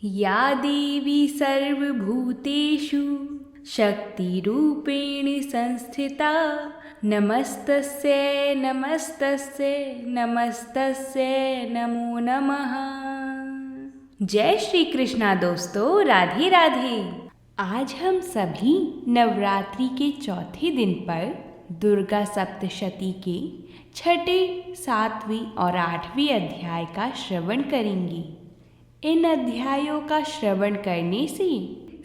या देवी सर्वभूतेषु शक्तिरूपेण संस्थिता नमस्तस्यै नमस्तस्यै नमस्तस्यै नमो नमः। जय श्री कृष्णा दोस्तों, राधे राधे। आज हम सभी नवरात्रि के चौथे दिन पर दुर्गा सप्तशती के छठे, 7वें और 8वें अध्याय का श्रवण करेंगे। इन अध्यायों का श्रवण करने से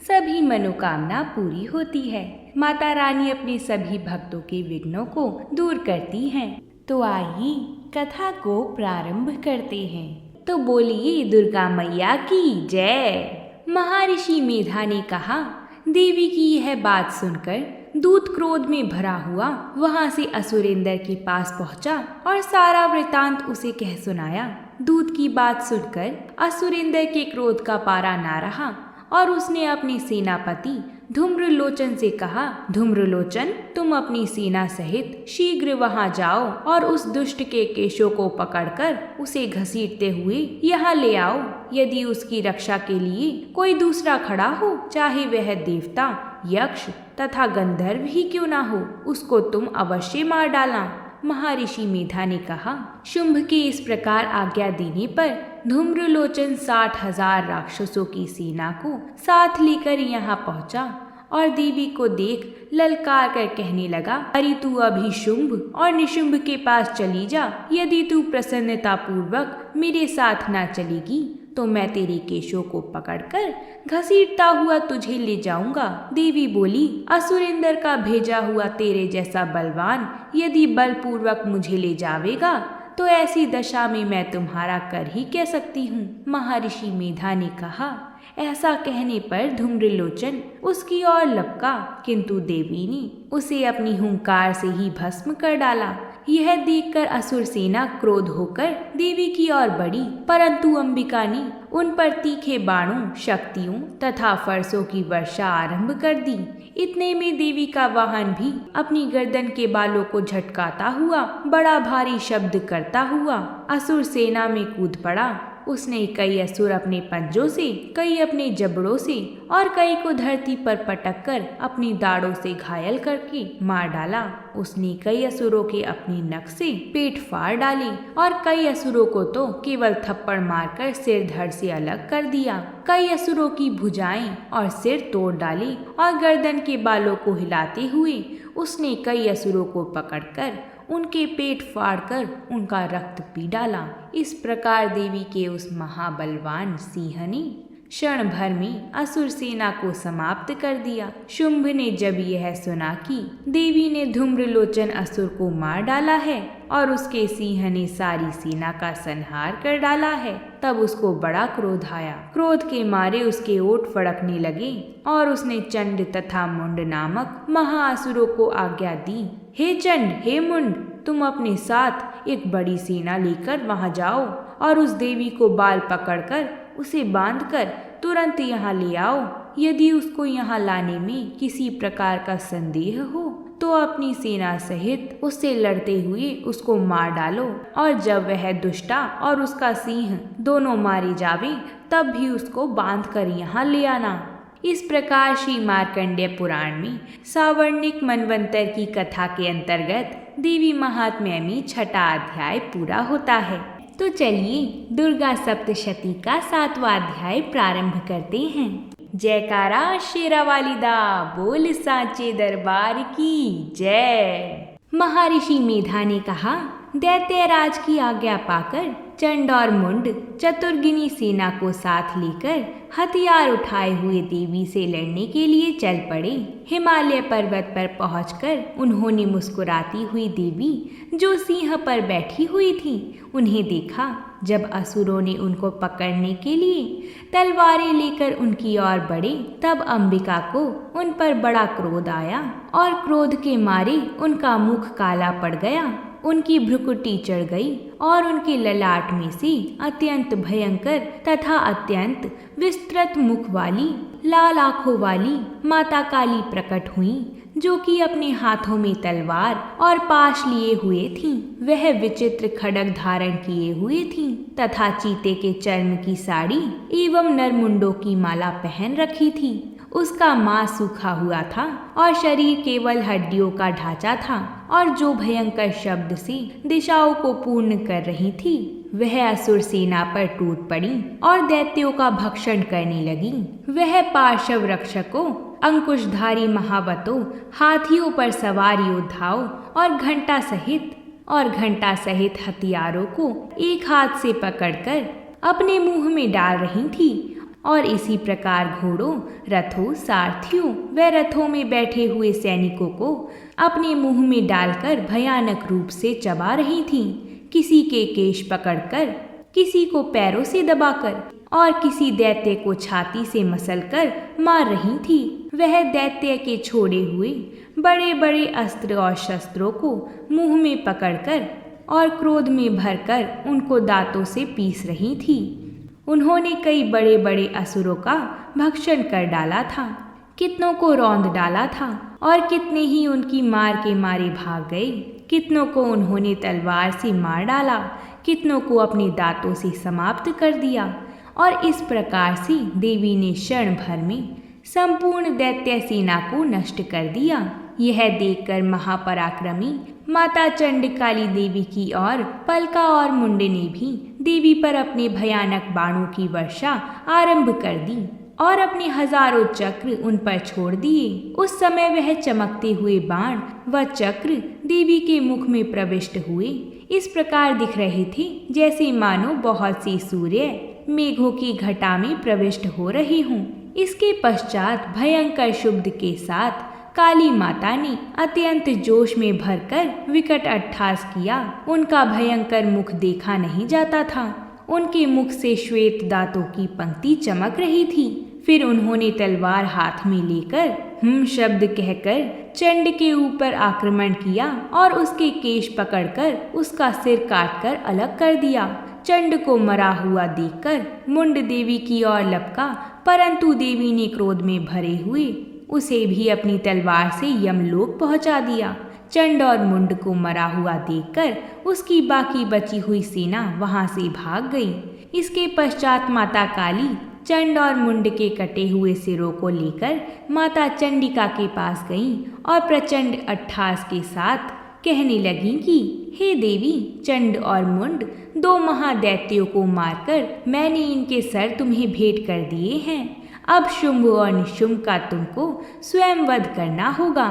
सभी मनोकामना पूरी होती है। माता रानी अपने सभी भक्तों के विघ्नों को दूर करती हैं। तो आइए कथा को प्रारंभ करते हैं। तो बोलिए दुर्गा मैया की जय। महर्षि मेधा ने कहा, देवी की यह बात सुनकर दूत क्रोध में भरा हुआ वहां से असुरेंद्र के पास पहुंचा और सारा वृतांत उसे कह सुनाया। दूत की बात सुनकर असुरेंद्र के क्रोध का पारा ना रहा और उसने अपने सेनापति धूम्रलोचन से कहा, धूम्रलोचन, तुम अपनी सेना सहित शीघ्र वहां जाओ और उस दुष्ट के केशों को पकड़कर उसे घसीटते हुए यहाँ ले आओ। यदि उसकी रक्षा के लिए कोई दूसरा खड़ा हो, चाहे वह देवता, यक्ष तथा गंधर्व ही क्यों ना हो, उसको तुम अवश्य मार डालना। महर्षि मेधा ने कहा। शुंभ के इस प्रकार आज्ञा देने पर धूम्रलोचन 60,000 राक्षसों की सेना को साथ लेकर यहाँ पहुँचा और देवी को देख ललकार कर कहने लगा, अरे तू अभी शुंभ और निशुंभ के पास चली जा। यदि तू प्रसन्नता पूर्वक मेरे साथ ना चलेगी तो मैं तेरे केशों को पकड़कर घसीटता हुआ तुझे ले जाऊंगा। देवी बोली, असुरेंद्र का भेजा हुआ तेरे जैसा बलवान यदि बलपूर्वक मुझे ले जावेगा तो ऐसी दशा में मैं तुम्हारा कर ही कह सकती हूँ। महर्षि मेधा ने कहा। ऐसा कहने पर धूम्रलोचन उसकी ओर लपका, किंतु देवी ने उसे अपनी हुंकार से ही भस्म कर डाला। यह देखकर असुर सेना क्रोध होकर देवी की ओर बढ़ी, परंतु अंबिका ने उन पर तीखे बाणों, शक्तियों तथा फरसों की वर्षा आरंभ कर दी। इतने में देवी का वाहन भी अपनी गर्दन के बालों को झटकाता हुआ बड़ा भारी शब्द करता हुआ असुर सेना में कूद पड़ा। उसने कई असुर अपने पंजों से, कई अपने जबड़ों से और कई को धरती पर पटक कर अपनी दाढ़ों से घायल करके मार डाला। उसने कई असुरों के अपने नख से पेट फाड़ डाले और कई असुरों को तो केवल थप्पड़ मारकर सिर धड़ से अलग कर दिया। कई असुरों की भुजाएं और सिर तोड़ डाले और गर्दन के बालों को हिलाते हुए उसने कई असुरों को पकड़कर उनके पेट फाड़कर उनका रक्त पी डाला। इस प्रकार देवी के उस महाबलवान सिंह ने क्षण भर में असुर सेना को समाप्त कर दिया। शुंभ ने जब यह सुना कि देवी ने धूम्रलोचन असुर को मार डाला है और उसके सिंह ने सारी सेना का संहार कर डाला है, तब उसको बड़ा क्रोध आया। क्रोध के मारे उसके ओठ फड़कने लगे और उसने चंड तथा मुंड नामक महाअसुरों को आज्ञा दी, हे चंड, हे मुंड, तुम अपने साथ एक बड़ी सेना लेकर वहां जाओ और उस देवी को बाल पकड़कर उसे बांधकर तुरंत यहाँ ले आओ। यदि उसको यहाँ लाने में किसी प्रकार का संदेह हो तो अपनी सेना सहित उससे लड़ते हुए उसको मार डालो और जब वह दुष्टा और उसका सिंह दोनों मारे जावे तब भी उसको बांध कर यहाँ ले आना। इस प्रकार श्री मार्कंडेय पुराण में सावर्णिक मनवंतर की कथा के अंतर्गत देवी महात्म्य में छठा अध्याय पूरा होता है। तो चलिए दुर्गा सप्तशती का 7वां अध्याय प्रारंभ करते हैं। जयकारा शेरावाली दा, बोल सांचे दरबार की जय। महर्षि मेधा ने कहा, दैत्यराज की आज्ञा पाकर चंड और मुंड चतुर्गिनी सेना को साथ लेकर हथियार उठाए हुए देवी से लड़ने के लिए चल पड़े। हिमालय पर्वत पर पहुंचकर उन्होंने मुस्कुराती हुई देवी जो सिंह पर बैठी हुई थी उन्हें देखा। जब असुरों ने उनको पकड़ने के लिए तलवारें लेकर उनकी ओर बढ़े तब अंबिका को उन पर बड़ा क्रोध आया और क्रोध के मारे उनका मुख काला पड़ गया उनकी भ्रुकुटी चढ़ गई और उनके ललाट में से अत्यंत भयंकर तथा अत्यंत विस्तृत मुख वाली लाल आंखों वाली माता काली प्रकट हुई, जो कि अपने हाथों में तलवार और पाश लिए हुए थीं। वह विचित्र खड्ग धारण किए हुए थीं तथा चीते के चर्म की साड़ी एवं नरमुंडों की माला पहन रखी थी। उसका मांस सूखा हुआ था और शरीर केवल हड्डियों का ढांचा था, और जो भयंकर शब्द से दिशाओं को पूर्ण कर रही थी, वह असुर सेना पर टूट पड़ी और दैत्यों का भक्षण करने लगी। वह पार्श्व रक्षकों, अंकुशधारी महावतों, हाथियों पर सवार योद्धाओं और घंटा सहित हथियारों को एक हाथ से पकड़कर अपने मुंह में डाल रही थी, और इसी प्रकार घोड़ों, रथों, सारथियों व रथों में बैठे हुए सैनिकों को अपने मुंह में डालकर भयानक रूप से चबा रही थीं। किसी के केश पकड़कर, किसी को पैरों से दबाकर और किसी दैत्य को छाती से मसलकर मार रही थी। वह दैत्य के छोड़े हुए बड़े बड़े अस्त्र और शस्त्रों को मुंह में पकड़कर और क्रोध में भरकर उनको दांतों से पीस रही थी। उन्होंने कई बड़े बड़े असुरों का भक्षण कर डाला था, कितनों को रौंद डाला था और कितने ही उनकी मार के मारे भाग गए। कितनों को उन्होंने तलवार से मार डाला, कितनों को अपने दांतों से समाप्त कर दिया, और इस प्रकार से देवी ने क्षण भर में संपूर्ण दैत्य सेना को नष्ट कर दिया। यह देखकर महापराक्रमी माता चंडकाली देवी की ओर पलका और मुंड ने भी देवी पर अपने भयानक बाणों की वर्षा आरंभ कर दी और अपने हजारों चक्र उन पर छोड़ दिए। उस समय वह चमकते हुए बाण व चक्र देवी के मुख में प्रविष्ट हुए इस प्रकार दिख रहे थे जैसे मानो बहुत सी सूर्य मेघों की घटा में प्रविष्ट हो रहे हों। इसके पश्चात भयंकर शब्द के साथ काली माता ने अत्यंत जोश में भरकर विकट अट्टहास किया। उनका भयंकर मुख देखा नहीं जाता था। उनके मुख से श्वेत दांतों की पंक्ति चमक रही थी। फिर उन्होंने तलवार हाथ में लेकर शब्द कहकर चंड के ऊपर आक्रमण किया और उसके केश पकड़कर उसका सिर काटकर अलग कर दिया। चंड को मरा हुआ देखकर मुंड देवी की ओर लपका, परंतु देवी ने क्रोध में भरे हुए उसे भी अपनी तलवार से यमलोक पहुंचा दिया। चंड और मुंड को मरा हुआ देखकर उसकी बाकी बची हुई सेना वहां से भाग गई। इसके पश्चात माता काली चंड और मुंड के कटे हुए सिरों को लेकर माता चंडिका के पास गईं और प्रचंड अट्टहास के साथ कहने लगी कि हे देवी, चंड और मुंड दो महादैत्यों को मारकर मैंने इनके सर तुम्हें भेंट कर दिए हैं। अब शुंभ और निशुंभ का तुमको स्वयं वध करना होगा।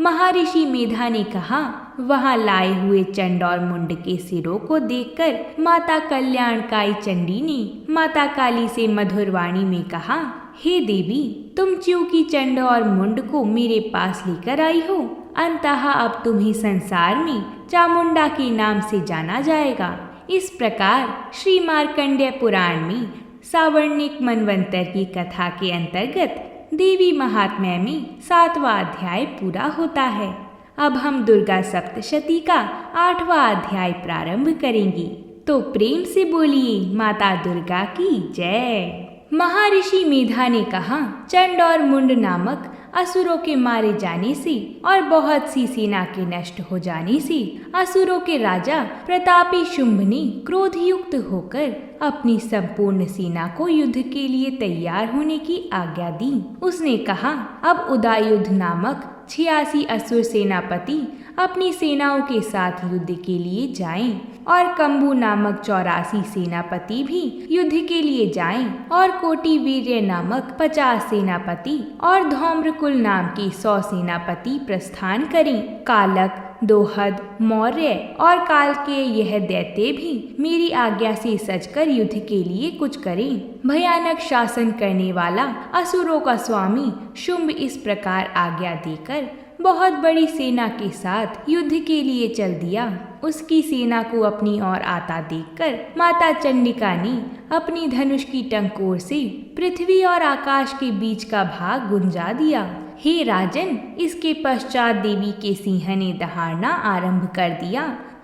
महर्षि मेधा ने कहा। वहां लाए हुए चंड और मुंड के सिरों को देखकर माता कल्याणकाई चंडी ने माता काली से मधुर वाणी में कहा, हे देवी, तुम च्योंकि चंड और मुंड को मेरे पास लेकर आई हो, अंततः अब तुम्हें संसार में चामुंडा के नाम से जाना जाएगा। इस प्रकार श्री मार्कंडेय पुराण में सावर्णिक मनवंतर की कथा के अंतर्गत देवी महात्म्य में 7वां अध्याय पूरा होता है। अब हम दुर्गा सप्तशती का 8वां अध्याय प्रारंभ करेंगे। तो प्रेम से बोलिए माता दुर्गा की जय। महर्षि मेधा ने कहा, चंड और मुंड नामक असुरों के मारे जाने से और बहुत सी सेना के नष्ट हो जाने से असुरों के राजा प्रतापी शुंभ ने क्रोधयुक्त होकर अपनी संपूर्ण सेना को युद्ध के लिए तैयार होने की आज्ञा दी। उसने कहा, अब उदयुद्ध नामक 86 असुर सेनापति अपनी सेनाओं के साथ युद्ध के लिए जाएं और कंबू नामक 84 सेनापति भी युद्ध के लिए जाएं और कोटि वीर्य नामक 50 सेनापति और धौम्रकुल नाम के 100 सेनापति प्रस्थान करें। कालक, दोहद, मौर्य और काल के यह दैत्य भी मेरी आज्ञा से सजकर युद्ध के लिए कुछ करें। भयानक शासन करने वाला असुरों का स्वामी शुंभ इस प्रकार आज्ञा देकर बहुत बड़ी सेना के साथ युद्ध के लिए चल दिया। उसकी सेना को अपनी ओर आता देखकर माता चंडिका ने अपनी धनुष की टंकोर से पृथ्वी और आकाश के बीच का भाग गुंजा दिया। हे राजन, इसके पश्चात देवी के सिंह ने दहाड़ना आरंभ कर दिया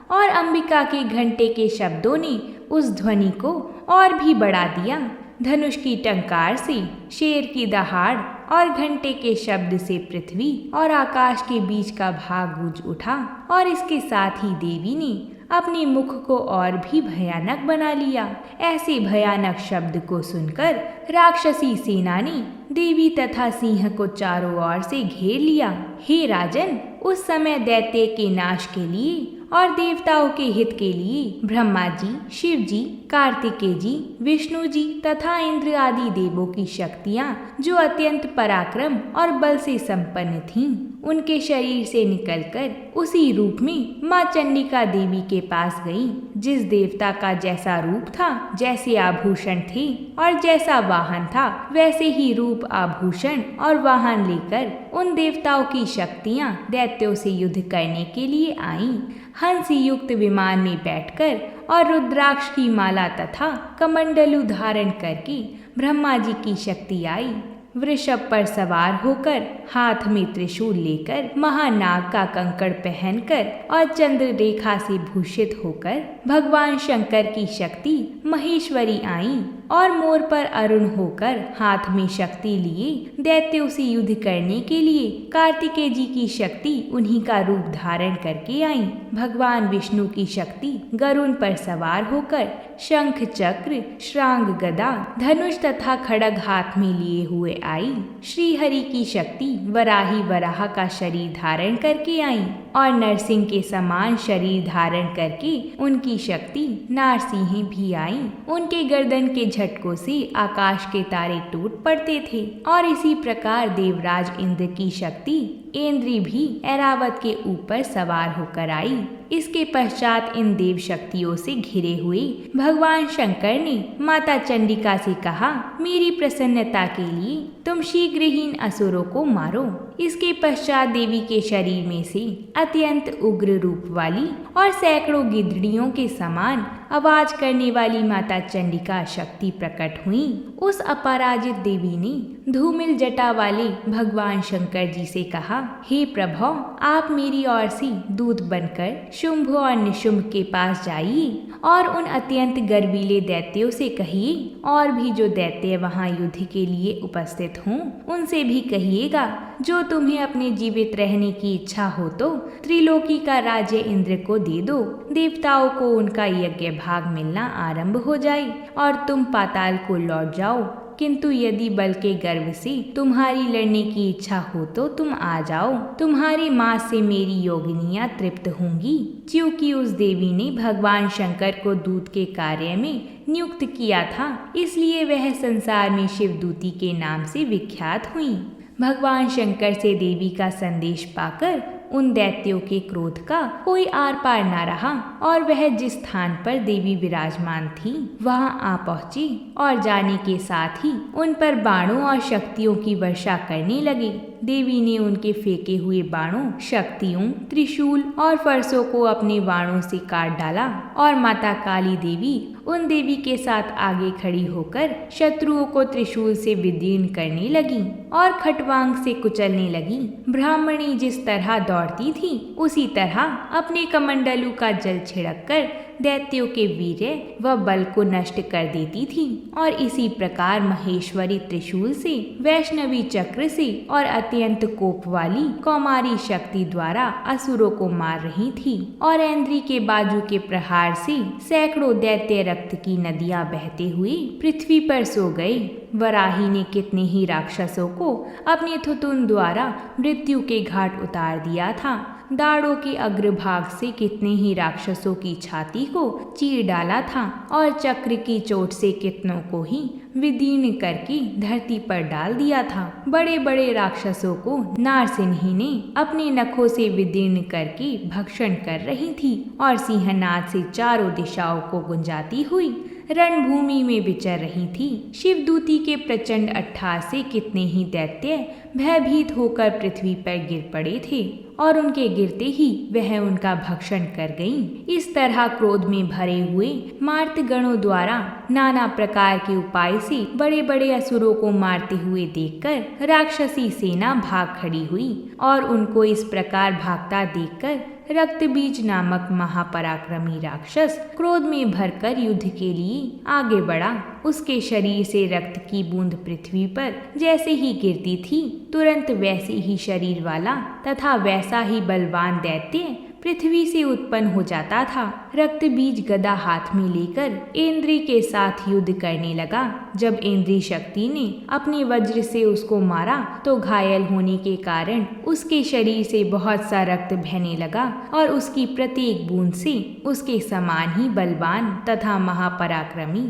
और अंबिका के घंटे के शब्दों ने उस ध्वनि को और भी बढ़ा दिया। धनुष की टंकार से, शेर की दहाड़ और घंटे के शब्द से पृथ्वी और आकाश के बीच का भाग गूंज उठा और इसके साथ ही देवी ने अपने मुख को और भी भयानक बना लिया। ऐसे भयानक शब्द को सुनकर राक्षसी सेना ने देवी तथा सिंह को चारों ओर से घेर लिया। हे राजन, उस समय दैत्य के नाश के लिए और देवताओं के हित के लिए ब्रह्मा जी, शिव जी, कार्तिकेय जी, विष्णु जी तथा इंद्र आदि देवों की शक्तियाँ जो अत्यंत पराक्रम और बल से संपन्न थीं, उनके शरीर से निकलकर उसी रूप में माँ चंडिका देवी के पास गईं। जिस देवता का जैसा रूप था, जैसे आभूषण थे और जैसा वाहन था, वैसे ही रूप, आभूषण और वाहन लेकर उन देवताओं की शक्तियाँ दैत्यों से युद्ध करने के लिए आईं। हंस युक्त विमान में बैठकर और रुद्राक्ष की माला तथा कमंडलू धारण करके ब्रह्मा जी की शक्ति आई। वृषभ पर सवार होकर, हाथ में त्रिशूल लेकर, महानाग का कंकड़ पहनकर और चंद्र रेखा से भूषित होकर भगवान शंकर की शक्ति महेश्वरी आई और मोर पर अरुण होकर हाथ में शक्ति लिए दैत्यों से युद्ध करने के लिए कार्तिकेय जी की शक्ति उन्हीं का रूप धारण करके आई। भगवान विष्णु की शक्ति गरुड़ पर सवार होकर शंख, चक्र, श्रांग, गदा, धनुष तथा खड्ग हाथ में लिए हुए आई। श्री हरि की शक्ति वराही वराह का शरीर धारण करके आई और नरसिंह के समान शरीर धारण करके उनकी शक्ति नारसिंह भी आई। उनके गर्दन के झटकों से आकाश के तारे टूट पड़ते थे और इसी प्रकार देवराज इंद्र की शक्ति इंद्री भी ऐरावत के ऊपर सवार होकर आई। इसके पश्चात इन देव शक्तियों से घिरे हुए भगवान शंकर ने माता चंडिका से कहा, मेरी प्रसन्नता के लिए तुम शीघ्र ही इन असुरों को मारो। इसके पश्चात देवी के शरीर में से अत्यंत उग्र रूप वाली और सैकड़ों गिद्धड़ियों के समान आवाज करने वाली माता चंडिका शक्ति प्रकट हुई। उस अपराजित देवी ने धूमिल जटा वाले भगवान शंकर जी से कहा, हे प्रभु, आप मेरी ओर से दूत बनकर शुंभ और निशुंभ के पास जाइए और उन अत्यंत गर्वीले दैत्यों से कहिए और भी जो दैत्य वहां युद्ध के लिए उपस्थित हों, उनसे भी कहिएगा, जो तुम्हें अपने जीवित रहने की इच्छा हो तो त्रिलोकी का राज्य इंद्र को दे दो। देवताओं को उनका यज्ञ भाग मिलना आरंभ हो जाए और तुम पाताल को लौट जाओ। किंतु यदि बल के गर्व से तुम्हारी लड़ने की इच्छा हो तो तुम आ जाओ। तुम्हारे मांस से मेरी योगिनियां तृप्त होंगी। क्योंकि उस देवी ने भगवान शंकर को दूत के कार्य में नियुक्त किया था, इसलिए वह संसार में शिवदूती के नाम से विख्यात हुई। भगवान शंकर से देवी का संदेश पाकर उन दैत्यों के क्रोध का कोई आर पार न रहा और वह जिस स्थान पर देवी विराजमान थी वहां आ पहुंची और जाने के साथ ही उन पर बाणों और शक्तियों की वर्षा करने लगे। देवी ने उनके फेंके हुए बाणों, शक्तियों, त्रिशूल और फरसों को अपने बाणों से काट डाला और माता काली देवी उन देवी के साथ आगे खड़ी होकर शत्रुओं को त्रिशूल से विदीर्ण करने लगी और खटवांग से कुचलने लगी। ब्राह्मणी जिस तरह दौड़ती थी उसी तरह अपने कमंडलू का जल छिड़क कर दैत्यों के वीर्य व बल को नष्ट कर देती थी और इसी प्रकार महेश्वरी त्रिशूल से, वैष्णवी चक्र से और अत्यंत कोप वाली कौमारी शक्ति द्वारा असुरों को मार रही थी और ऐन्द्री के बाजू के प्रहार से सैकड़ों दैत्य रक्त की नदियां बहते हुए पृथ्वी पर सो गए। वराही ने कितने ही राक्षसों को अपने थुतुन द्वारा मृत्यु के घाट उतार दिया था। दाढ़ों के अग्रभाग से कितने ही राक्षसों की छाती को चीर डाला था और चक्र की चोट से कितनों को ही विदीर्ण करके धरती पर डाल दिया था। बड़े बड़े राक्षसों को नारसिंही ने अपने नखों से विदीर्ण करके भक्षण कर रही थी और सिंहनाद से चारों दिशाओं को गुंजाती हुई रणभूमि में विचर रही थी। शिवदूती के प्रचंड अट्टहास से कितने ही दैत्य भयभीत होकर पृथ्वी पर गिर पड़े थे और उनके गिरते ही वह उनका भक्षण कर गईं। इस तरह क्रोध में भरे हुए मार्तगणों द्वारा नाना प्रकार के उपाय से बड़े बड़े असुरों को मारते हुए देखकर राक्षसी सेना भाग खड़ी हुई और उनको इस प्रकार भागता देखकर रक्तबीज नामक महापराक्रमी राक्षस क्रोध में भरकर युद्ध के लिए आगे बढ़ा। उसके शरीर से रक्त की बूंद पृथ्वी पर जैसे ही गिरती थी, तुरंत वैसे ही शरीर वाला तथा वैसा ही बलवान दैत्य पृथ्वी से उत्पन्न हो जाता था। रक्तबीज गदा हाथ में लेकर इंद्री के साथ युद्ध करने लगा। जब इंद्री शक्ति ने अपने वज्र से उसको मारा तो घायल होने के कारण उसके शरीर से बहुत सा रक्त बहने लगा और उसकी प्रत्येक बूंद से उसके समान ही बलवान तथा महापराक्रमी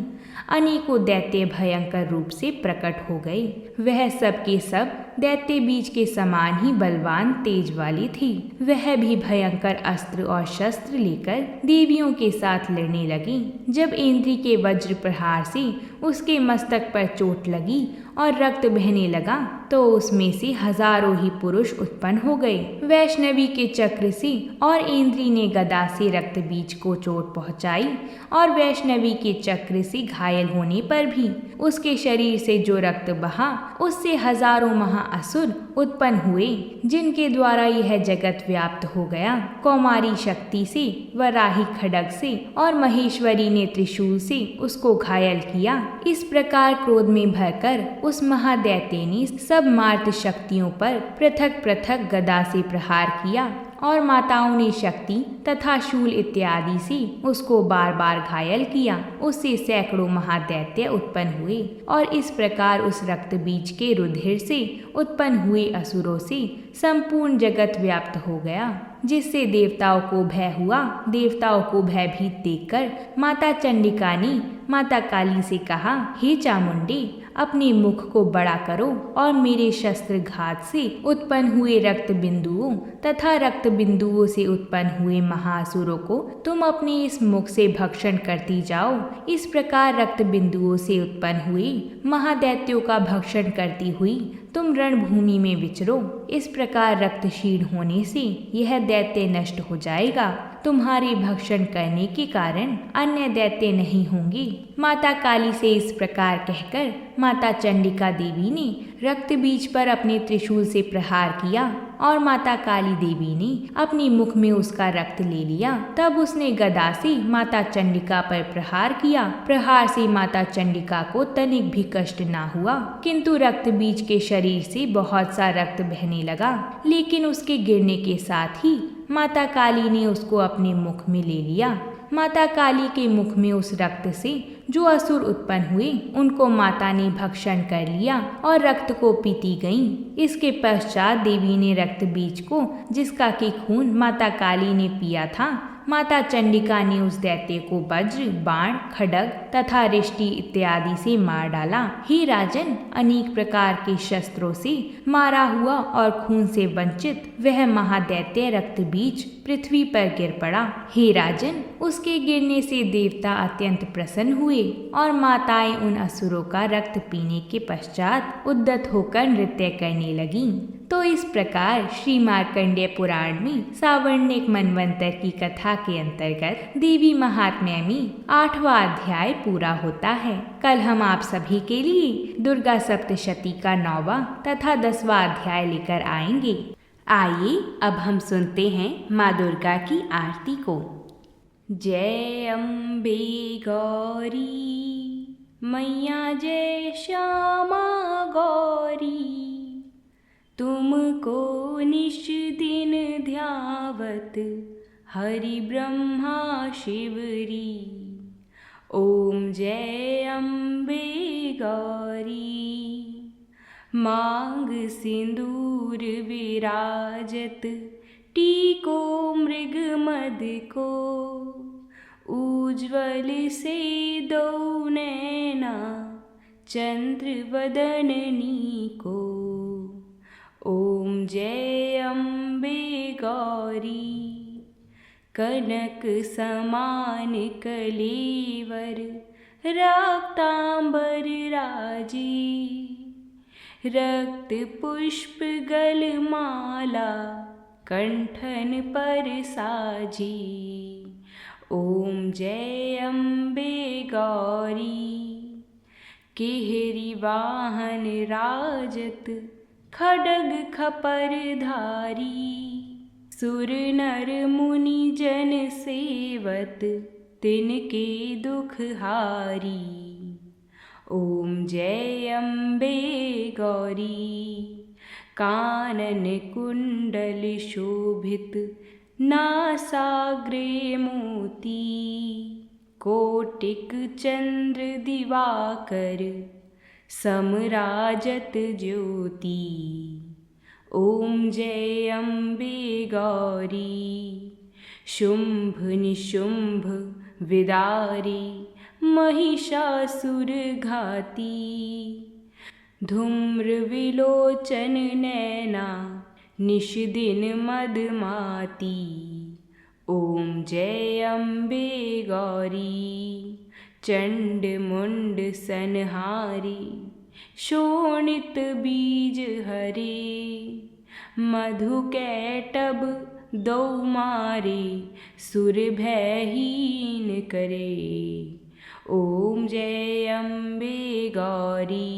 अनेकों दैत्य भयंकर रूप से प्रकट हो गए। वह सब के सब दैत्य बीज के समान ही बलवान तेज वाली थी। वह भी भयंकर अस्त्र और शस्त्र लेकर देवियों के साथ लड़ने लगी। जब इंद्री के वज्र प्रहार से उसके मस्तक पर चोट लगी और रक्त बहने लगा तो उसमें से हजारों ही पुरुष उत्पन्न हो गए। वैष्णवी के चक्र से और इंद्री ने गदा से रक्त बीज को चोट पहुंचाई और वैष्णवी के चक्र से घायल होने पर भी उसके शरीर से जो रक्त बहा उससे हजारों महाअसुर उत्पन्न हुए, जिनके द्वारा यह जगत व्याप्त हो गया। कौमारी शक्ति से, वराही खड्ग से और महेश्वरी ने त्रिशूल से उसको घायल किया। इस प्रकार क्रोध में भरकर उस महादैत्य ने सब मार्त शक्तियों पर पृथक पृथक गदा से प्रहार किया और माताओं ने शक्ति तथा शूल इत्यादि से उसको बार बार घायल किया। उससे सैकड़ों महादैत्य उत्पन्न हुए और इस प्रकार उस रक्त बीज के रुधिर से उत्पन्न हुए असुरों से संपूर्ण जगत व्याप्त हो गया, जिससे देवताओं को भय हुआ। देवताओं को भयभीत देखकर माता चंडिका ने माता काली से कहा, हे चामुंडे, अपने मुख को बड़ा करो और मेरे शस्त्र घात से उत्पन्न हुए रक्त बिंदुओं तथा रक्त बिंदुओं से उत्पन्न हुए महासुरों को तुम अपने इस मुख से भक्षण करती जाओ। इस प्रकार रक्त बिंदुओं से उत्पन्न हुए महादैत्यों का भक्षण करती हुई तुम रणभूमि में विचरो। इस प्रकार रक्त क्षीण होने से यह दैत्य नष्ट हो जाएगा। तुम्हारे भक्षण करने के कारण अन्य दैत्य नहीं होंगे। माता काली से इस प्रकार कहकर माता चंडिका देवी ने रक्त बीज पर अपने त्रिशूल से प्रहार किया और माता काली देवी ने अपने मुख में उसका रक्त ले लिया। तब उसने गदा से माता चंडिका पर प्रहार किया। प्रहार से माता चंडिका को तनिक भी कष्ट ना हुआ, किंतु रक्त बीज के शरीर से बहुत सा रक्त बहने लगा। लेकिन उसके गिरने के साथ ही माता काली ने उसको अपने मुख में ले लिया। माता काली के मुख में उस रक्त से जो असुर उत्पन्न हुए उनको माता ने भक्षण कर लिया और रक्त को पीती गईं। इसके पश्चात देवी ने रक्त बीज को, जिसका कि खून माता काली ने पिया था, माता चंडिका ने उस दैत्य को वज्र, बाण, खड्ग तथा रिष्टि इत्यादि से मार डाला। हे राजन, अनेक प्रकार के शस्त्रों से मारा हुआ और खून से वंचित वह महादैत्य रक्त बीज पृथ्वी पर गिर पड़ा। हे राजन, उसके गिरने से देवता अत्यंत प्रसन्न हुए और माताएं उन असुरों का रक्त पीने के पश्चात उद्यत होकर नृत्य करने लगीं। तो इस प्रकार श्री मार्कंडेय पुराण में सावर्णिक मनवंतर की कथा के अंतर्गत देवी महात्म्य में 8वां अध्याय पूरा होता है। कल हम आप सभी के लिए दुर्गा सप्तशती का 9वां तथा 10वां अध्याय लेकर आएंगे। आइए अब हम सुनते हैं माँ दुर्गा की आरती को। जय अम्बे गौरी मैया, जय श्यामा गौरी, तुमको निश दिन ध्यावत हरि ब्रह्मा शिवरी। ओम जय अम्बे गौरी, मांग सिंदूर विराजत, टीको मृग मद को, उज्ज्वल से दो नैना चंद्र वदननी को। ओम जय अम्बे गौरी, कनक समान कलेवर, रक्तांबर राजी, रक्त पुष्प गलमाला कंठन पर साजी। ओम जय अम्बे गौरी, केहरी वाहन राजत, खड्ग खपर धारी, सुर नर मुनि जन सेवत तिनके दुख हारी। ओम जय अम्बे गौरी। कानन कुंडल शोभित नासाग्रे मोती। कोटिक चंद्र दिवाकर समराजत ज्योति। ओम जय अम्बे गौरी। शुंभ निशुंभ विदारी महिषासुर घाती। धूम्र विलोचन नैना निश दिन मदमाती। ओम जय अम्बे गौरी। चंड मुंड संहारी शोणित बीज हरे। मधु कैटभ दौ मारे सुर भयहीन करे। ओम जय अम्बे गौरी।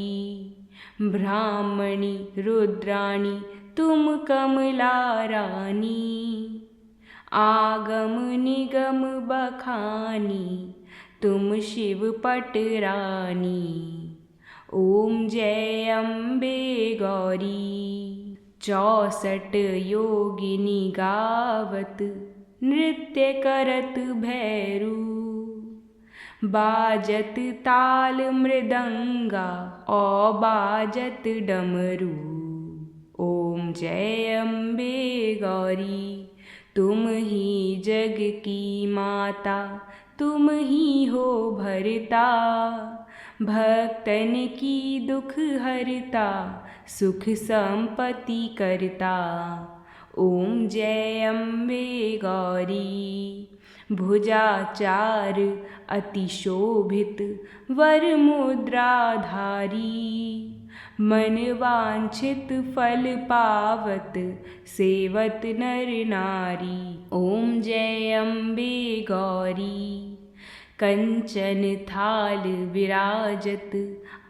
ब्राह्मणी रुद्राणी तुम कमला रानी। आगम निगम बखानी तुम शिव पटरानी। ओम जय अम्बे गौरी। 64 योगिनी गावत नृत्य करत भैरू। बाजत ताल मृदंगा औ बाजत डमरू। ओम जय अम्बे गौरी। तुम ही जग की माता तुम ही हो भरता। भक्तन की दुख हरता सुख संपत्ति करता। ओम जय अम्बे गौरी। भुजाचार अति शोभित वर मुद्राधारी। मन वांछित फल पावत सेवत नर नारी। ओम जय अम्बे गौरी। कंचन थाल विराजत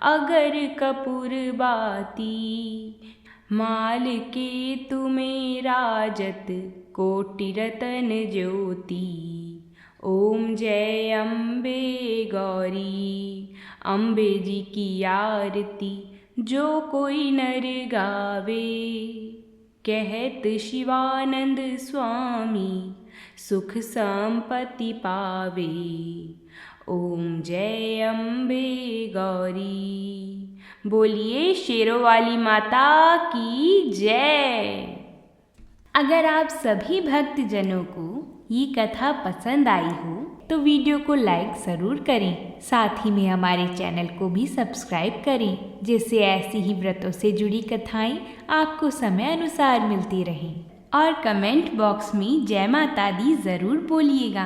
अगर कपूर बाती। माल के तुम्हें राजत कोटि रतन ज्योति। ओम जय अम्बे गौरी। अम्बे जी की आरती जो कोई नर गावे। कहत शिवानंद स्वामी सुख संपत्ति पावे। ओम जय अम्बे गौरी। बोलिए शेरों वाली माता की जय। अगर आप सभी भक्तजनों को ये कथा पसंद आई हो तो वीडियो को लाइक ज़रूर करें। साथ ही में हमारे चैनल को भी सब्सक्राइब करें, जिससे ऐसी ही व्रतों से जुड़ी कथाएं आपको समय अनुसार मिलती रहें। और कमेंट बॉक्स में जय माता दी ज़रूर बोलिएगा।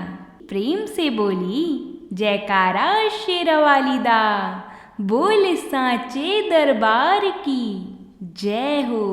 प्रेम से बोली जयकारा शेरावाली दा। बोल सांचे दरबार की जय हो।